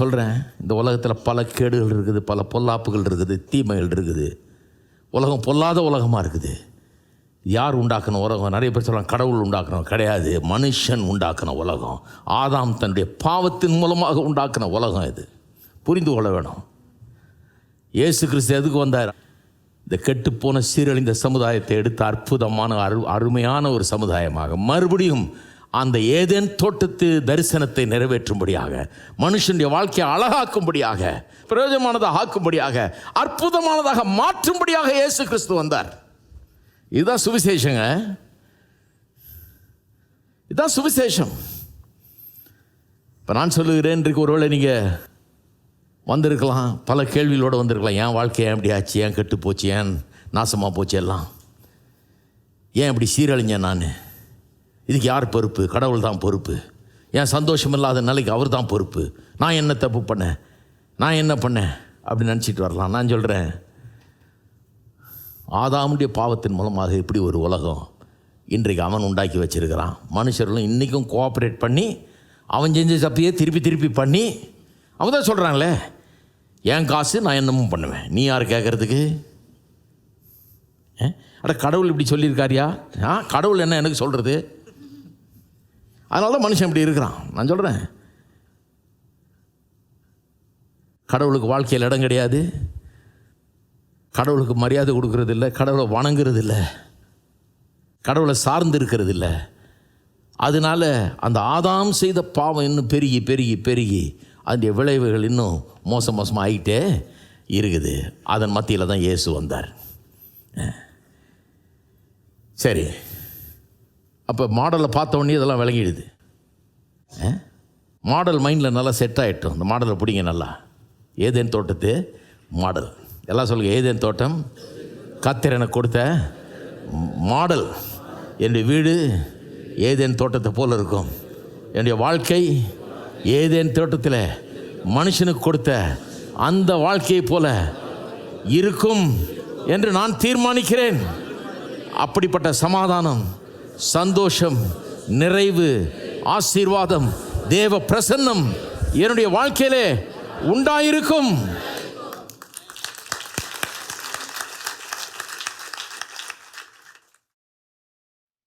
சொல்கிறேன், இந்த உலகத்தில் பல கேடுகள் இருக்குது, பல பொல்லாப்புகள் இருக்குது, தீமைகள் இருக்குது. உலகம் பொல்லாத உலகமாக இருக்குது. யார் உண்டாக்குன உலகம்? நிறைய பேர் சொல்கிறாங்க கடவுள் உண்டாக்குன. கிடையாது, மனுஷன் உண்டாக்குன உலகம். ஆதாம் தன்னுடைய பாவத்தின் மூலமாக உண்டாக்குன உலகம் இது. புரிந்து கொள்ள வேணும். இயேசு கிறிஸ்து எதுக்கு வந்தார்? இந்த கெட்டுப்போன சீரழிந்த சமுதாயத்தை எடுத்து அற்புதமான அருமையான ஒரு சமுதாயமாக மறுபடியும் அந்த ஏதேன் தோட்டத்து தரிசனத்தை நிறைவேற்றும்படியாக, மனுஷனுடைய வாழ்க்கையை அழகாக்கும்படியாக, பிரயோஜனமானதாக ஆக்கும்படியாக, அற்புதமானதாக மாற்றும்படியாக இயேசு கிறிஸ்து வந்தார். இதுதான் சுவிசேஷங்க. இதுதான் சுவிசேஷம். இப்போ நான் சொல்லுகிறேன், இன்றைக்கு ஒருவேளை நீங்கள் வந்திருக்கலாம், பல கேள்விகளோடு வந்திருக்கலாம். என் வாழ்க்கை ஏன் இப்படி ஆச்சு? ஏன் கெட்டு போச்சு? ஏன் நாசமாக போச்சு? எல்லாம் ஏன் இப்படி சீரழிஞ்சேன் நான்? இதுக்கு யார் பொறுப்பு? கடவுள் தான் பொறுப்பு. ஏன் சந்தோஷம் இல்லாத நிலைக்கு அவர் தான் பொறுப்பு. நான் என்ன தப்பு பண்ணேன்? நான் என்ன பண்ணேன் அப்படின்னு நினச்சிட்டு வரலாம். நான் சொல்கிறேன், ஆதாமுடைய பாவத்தின் மூலமாக இப்படி ஒரு உலகம் இன்றைக்கு அவன் உண்டாக்கி வச்சிருக்கிறான். மனுஷர்களும் இன்றைக்கும் கோஆப்ரேட் பண்ணி அவன் செஞ்ச தப்பையே திருப்பி திருப்பி பண்ணி அவன் தான் சொல்கிறாங்களே, என் காசு நான் என்னமும் பண்ணுவேன், நீ யார் கேட்குறதுக்கு? அட கடவுள் இப்படி சொல்லியிருக்காரியா? கடவுள் என்ன எனக்கு சொல்கிறது? அதனால தான் மனுஷன் இப்படி இருக்கிறான். நான் சொல்கிறேன், கடவுளுக்கு வாழ்க்கையில் இடம் கிடையாது. கடவுளுக்கு மரியாதை கொடுக்கறது இல்லை, கடவுளை வணங்குறது இல்லை, கடவுளை சார்ந்து இருக்கிறது இல்லை. அதனால அந்த ஆதாம் செய்த பாவம் இன்னும் பெருகி பெருகி பெருகி அதனுடைய விளைவுகள் இன்னும் மோசமாக ஆகிட்டே இருக்குது. அதன் மத்தியில் தான் இயேசு வந்தார். சரி, அப்போ மாடலை பார்த்த உடனே இதெல்லாம் விளங்கிடுது. மாடல் மைண்டில் நல்லா செட் ஆகிட்டோம். இந்த மாடலை பிடிங்க நல்லா. ஏதேன் தோட்டத்து மாடல் எல்லாம் சொல்லுங்கள். ஏதேன் தோட்டம் கர்த்தர் எனக்கு கொடுத்த மாடல். என்னுடைய வீடு ஏதேன் தோட்டத்தை போல் இருக்கும். என்னுடைய வாழ்க்கை ஏதேன் தோட்டத்தில் மனுஷனுக்கு கொடுத்த அந்த வாழ்க்கையை போல இருக்கும் என்று நான் தீர்மானிக்கிறேன். அப்படிப்பட்ட சமாதானம், சந்தோஷம், நிறைவு, ஆசீர்வாதம், தேவ பிரசன்னம் என்னுடைய வாழ்க்கையிலே உண்டாயிருக்கும்.